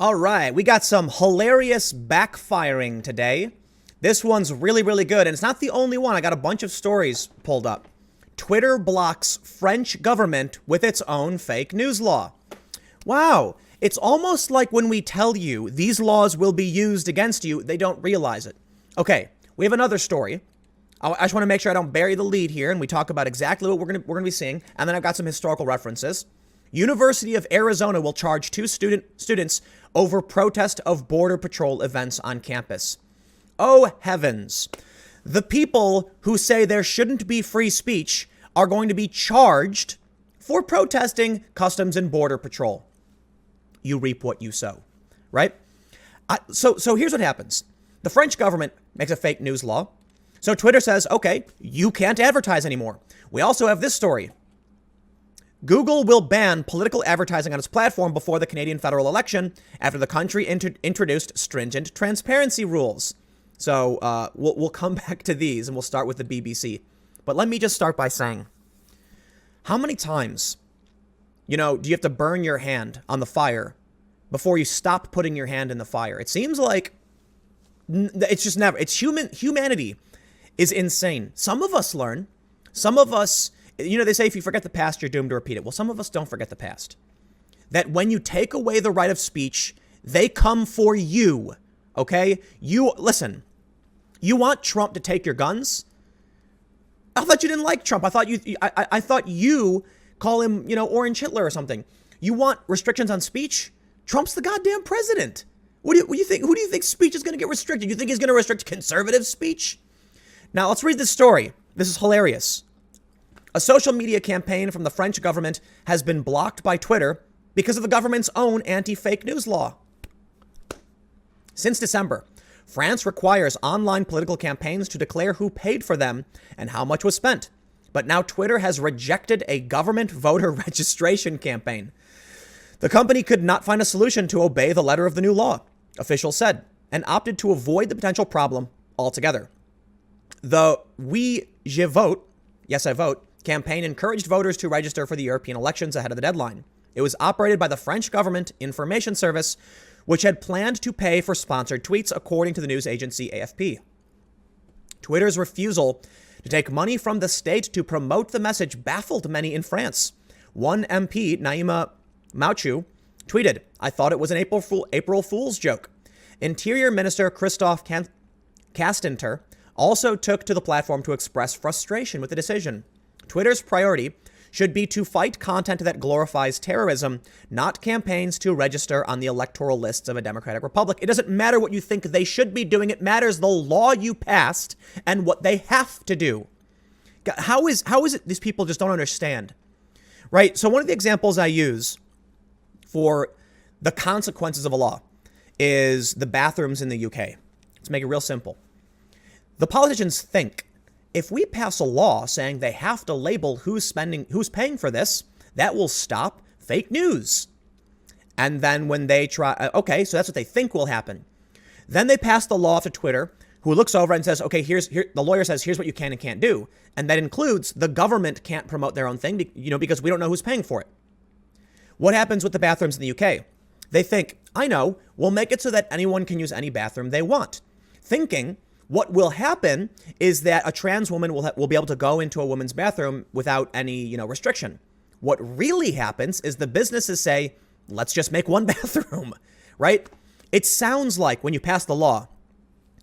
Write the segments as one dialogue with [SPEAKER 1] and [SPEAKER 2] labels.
[SPEAKER 1] All right, we got some hilarious backfiring today. This one's really, really good, and it's not the only one. I got a bunch of stories pulled up. Twitter blocks French government with its own fake news law. Wow, it's almost like when we tell you these laws will be used against you, they don't realize it. Okay, we have another story. I just want to make sure I don't bury the lead here, and we talk about exactly what we're gonna be seeing, and then I've got some historical references. University of Arizona will charge two students over protest of Border Patrol events on campus. Oh, heavens. The people who say there shouldn't be free speech are going to be charged for protesting Customs and Border Patrol. You reap what you sow, right? So here's what happens. The French government makes a fake news law. So Twitter says, okay, you can't advertise anymore. We also have this story. Google will ban political advertising on its platform before the Canadian federal election after the country introduced stringent transparency rules. So we'll come back to these, and we'll start with the BBC. But let me just start by saying, how many times, do you have to burn your hand on the fire before you stop putting your hand in the fire? It seems like it's just never. It's humanity is insane. Some of us learn. Some of us, they say if you forget the past, you're doomed to repeat it. Well, some of us don't forget the past. That when you take away the right of speech, they come for you. Okay? Listen, you want Trump to take your guns? I thought you didn't like Trump. I thought you call him, Orange Hitler or something. You want restrictions on speech? Trump's the goddamn president. What do you think? Who do you think speech is going to get restricted? You think he's going to restrict conservative speech? Now, let's read this story. This is hilarious. A social media campaign from the French government has been blocked by Twitter because of the government's own anti-fake news law. Since December, France requires online political campaigns to declare who paid for them and how much was spent. But now Twitter has rejected a government voter registration campaign. The company could not find a solution to obey the letter of the new law, officials said, and opted to avoid the potential problem altogether. The Oui Je Vote, Yes I Vote, campaign encouraged voters to register for the European elections ahead of the deadline. It was operated by the French government information service, which had planned to pay for sponsored tweets, according to the news agency AFP. Twitter's refusal to take money from the state to promote the message baffled many in France. One MP, Naima Mauchu, tweeted, "I thought it was an April Fool's joke." Interior Minister Christophe Castaner also took to the platform to express frustration with the decision. Twitter's priority should be to fight content that glorifies terrorism, not campaigns to register on the electoral lists of a democratic republic. It doesn't matter what you think they should be doing. It matters the law you passed and what they have to do. How is it these people just don't understand? Right? So one of the examples I use for the consequences of a law is the bathrooms in the UK. Let's make it real simple. The politicians think if we pass a law saying they have to label who's paying for this, that will stop fake news. And then when they try, okay, so that's what they think will happen. Then they pass the law to Twitter, who looks over and says, okay, the lawyer says, here's what you can and can't do. And that includes the government can't promote their own thing, because we don't know who's paying for it. What happens with the bathrooms in the UK? They think, I know, we'll make it so that anyone can use any bathroom they want. Thinking what will happen is that a trans woman will be able to go into a woman's bathroom without any, restriction. What really happens is the businesses say, let's just make one bathroom, right? It sounds like when you pass the law,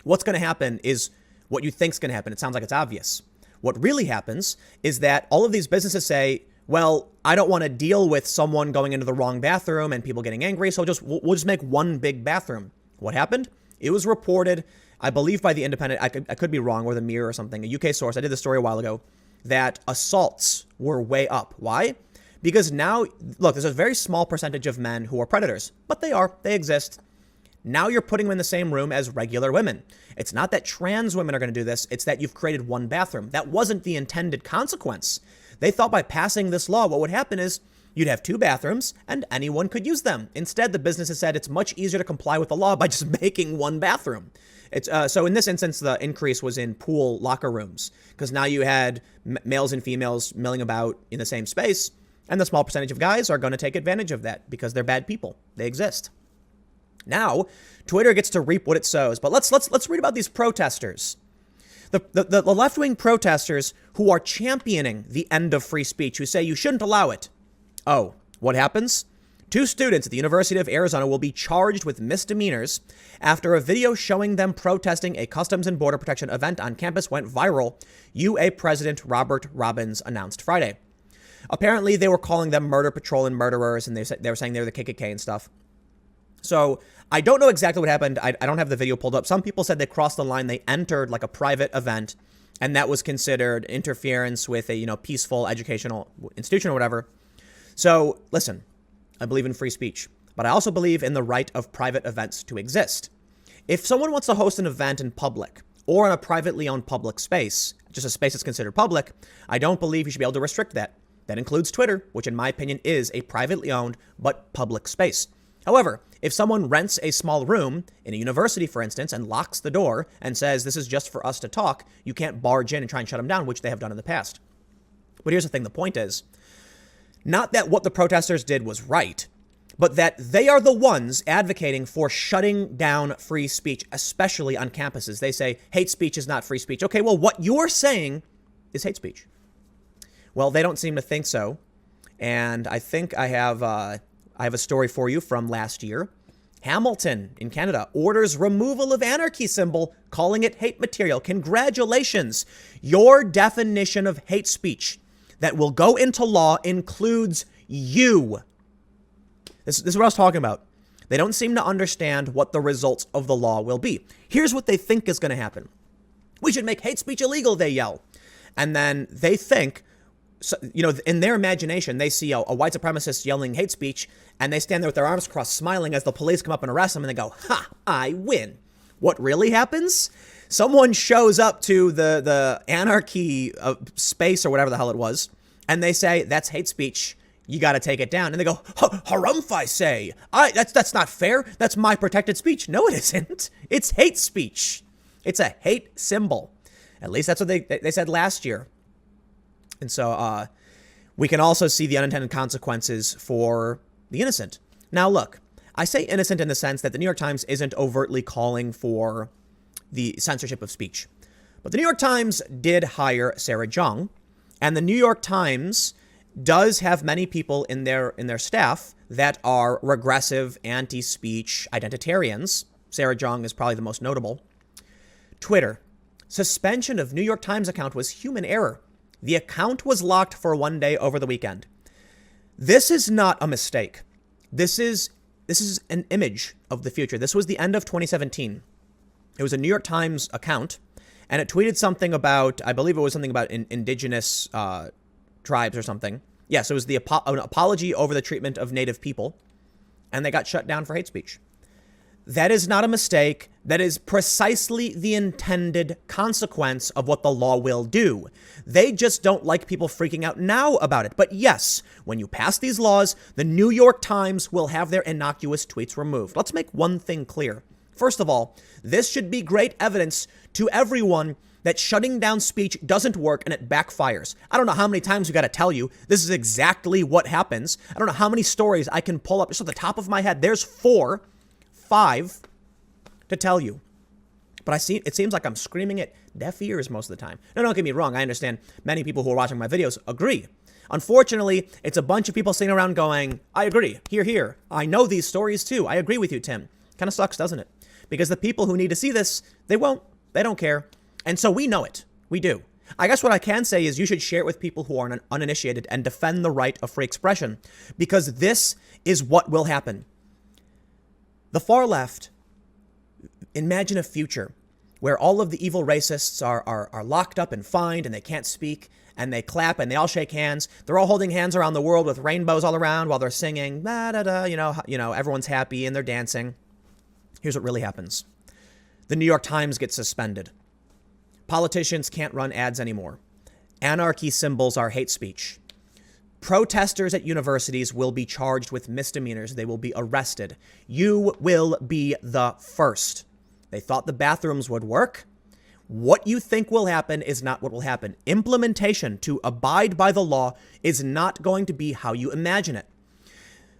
[SPEAKER 1] what's going to happen is what you think's going to happen. It sounds like it's obvious. What really happens is that all of these businesses say, well, I don't want to deal with someone going into the wrong bathroom and people getting angry, so we'll just make one big bathroom. What happened? It was reported, I believe by the Independent, I could be wrong, or the Mirror or something, a UK source, I did this story a while ago, that assaults were way up. Why? Because now, look, there's a very small percentage of men who are predators, but they exist. Now you're putting them in the same room as regular women. It's not that trans women are going to do this, it's that you've created one bathroom. That wasn't the intended consequence. They thought by passing this law, what would happen is you'd have two bathrooms and anyone could use them. Instead, the businesses said it's much easier to comply with the law by just making one bathroom. So in this instance, the increase was in pool locker rooms, because now you had males and females milling about in the same space, and the small percentage of guys are going to take advantage of that because they're bad people. They exist. Now, Twitter gets to reap what it sows. But let's read about these protesters. The left-wing protesters who are championing the end of free speech, who say you shouldn't allow it. Oh, what happens? 2 students at the University of Arizona will be charged with misdemeanors after a video showing them protesting a Customs and Border Protection event on campus went viral, UA President Robert Robbins announced Friday. Apparently, they were calling them murder patrol and murderers, and they were saying they were the KKK and stuff. So I don't know exactly what happened. I don't have the video pulled up. Some people said they crossed the line. They entered like a private event, and that was considered interference with a peaceful educational institution or whatever. So listen, I believe in free speech, but I also believe in the right of private events to exist. If someone wants to host an event in public or in a privately owned public space, just a space that's considered public, I don't believe you should be able to restrict that. That includes Twitter, which in my opinion is a privately owned but public space. However, if someone rents a small room in a university, for instance, and locks the door and says this is just for us to talk, you can't barge in and try and shut them down, which they have done in the past. But here's the thing. The point is not that what the protesters did was right, but that they are the ones advocating for shutting down free speech, especially on campuses. They say hate speech is not free speech. Okay, well, what you're saying is hate speech. Well, they don't seem to think so. And I think I have a story for you from last year. Hamilton in Canada orders removal of anarchy symbol, calling it hate material. Congratulations. Your definition of hate speech that will go into law includes you. This is what I was talking about. They don't seem to understand what the results of the law will be. Here's what they think is going to happen. We should make hate speech illegal, they yell. And then they think, so, in their imagination, they see a white supremacist yelling hate speech, and they stand there with their arms crossed, smiling as the police come up and arrest them, and they go, ha, I win. What really happens? Someone shows up to the anarchy space or whatever the hell it was, and they say, that's hate speech. You got to take it down. And they go, harumph, I say. That's not fair. That's my protected speech. No, it isn't. It's hate speech. It's a hate symbol. At least that's what they said last year. And so we can also see the unintended consequences for the innocent. Now, look, I say innocent in the sense that the New York Times isn't overtly calling for the censorship of speech. But the New York Times did hire Sarah Jeong, and the New York Times does have many people in their staff that are regressive, anti-speech identitarians. Sarah Jeong is probably the most notable. Twitter. Suspension of New York Times account was human error. The account was locked for 1 day over the weekend. This is not a mistake. This is an image of the future. This was the end of 2017. It was a New York Times account, and it tweeted something about, I believe it was something about indigenous tribes or something. Yes, it was an apology over the treatment of Native people, and they got shut down for hate speech. That is not a mistake. That is precisely the intended consequence of what the law will do. They just don't like people freaking out now about it. But yes, when you pass these laws, the New York Times will have their innocuous tweets removed. Let's make one thing clear. First of all, this should be great evidence to everyone that shutting down speech doesn't work and it backfires. I don't know how many times we got to tell you this is exactly what happens. I don't know how many stories I can pull up just at the top of my head. There's 5 to tell you. But it seems like I'm screaming at deaf ears most of the time. No, don't get me wrong. I understand many people who are watching my videos agree. Unfortunately, it's a bunch of people sitting around going, I agree. Here. I know these stories too. I agree with you, Tim. Kind of sucks, doesn't it? Because the people who need to see this, they won't. They don't care. And so we know it. We do. I guess what I can say is you should share it with people who are uninitiated and defend the right of free expression, because this is what will happen. The far left, imagine a future where all of the evil racists are locked up and fined and they can't speak and they clap and they all shake hands. They're all holding hands around the world with rainbows all around while they're singing, da da da, everyone's happy and they're dancing. Here's what really happens. The New York Times gets suspended. Politicians can't run ads anymore. Anarchy symbols are hate speech. Protesters at universities will be charged with misdemeanors. They will be arrested. You will be the first. They thought the bathrooms would work. What you think will happen is not what will happen. Implementation to abide by the law is not going to be how you imagine it.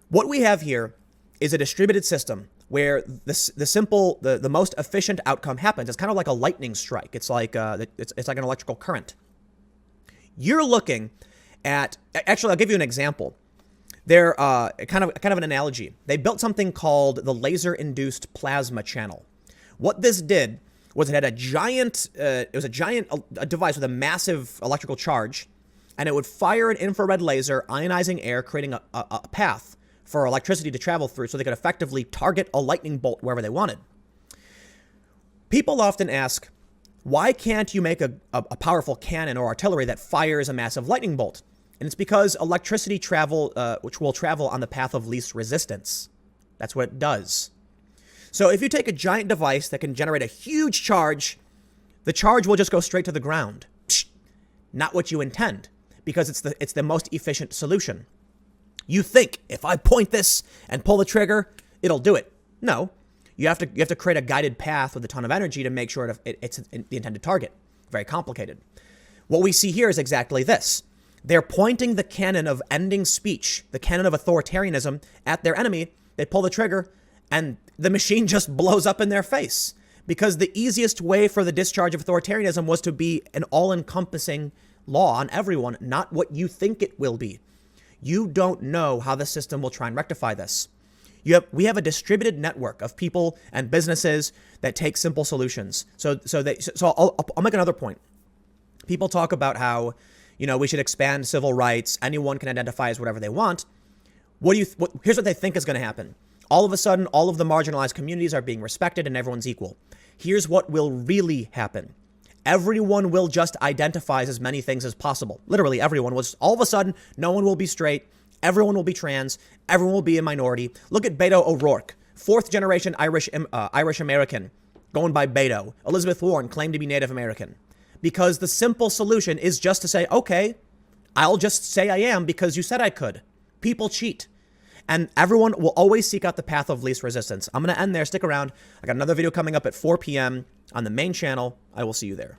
[SPEAKER 1] What we have here is a distributed system where the most efficient outcome happens. It's kind of like a lightning strike. It's like it's like an electrical current. You're looking at, actually, I'll give you an example. They're kind of an analogy. They built something called the laser-induced plasma channel. What this did was it had a giant device with a massive electrical charge, and it would fire an infrared laser ionizing air, creating a path for electricity to travel through so they could effectively target a lightning bolt wherever they wanted. People often ask, why can't you make a powerful cannon or artillery that fires a massive lightning bolt? And it's because electricity which will travel on the path of least resistance. That's what it does. So if you take a giant device that can generate a huge charge, the charge will just go straight to the ground. Psh, not what you intend, because it's the most efficient solution. You think if I point this and pull the trigger, it'll do it. No, you have to create a guided path with a ton of energy to make sure it's the intended target. Very complicated. What we see here is exactly this. They're pointing the cannon of ending speech, the cannon of authoritarianism, at their enemy. They pull the trigger, and the machine just blows up in their face. Because the easiest way for the discharge of authoritarianism was to be an all-encompassing law on everyone, not what you think it will be. You don't know how the system will try and rectify this. We have a distributed network of people and businesses that take simple solutions. So I'll make another point. People talk about how, we should expand civil rights. Anyone can identify as whatever they want. Here's what they think is going to happen. All of a sudden, all of the marginalized communities are being respected and everyone's equal. Here's what will really happen. Everyone will just identify as many things as possible. Literally everyone was. All of a sudden, no one will be straight. Everyone will be trans. Everyone will be a minority. Look at Beto O'Rourke, 4th generation Irish American, going by Beto. Elizabeth Warren claimed to be Native American. Because the simple solution is just to say, okay, I'll just say I am because you said I could. People cheat. And everyone will always seek out the path of least resistance. I'm going to end there. Stick around. I got another video coming up at 4 p.m. on the main channel. I will see you there.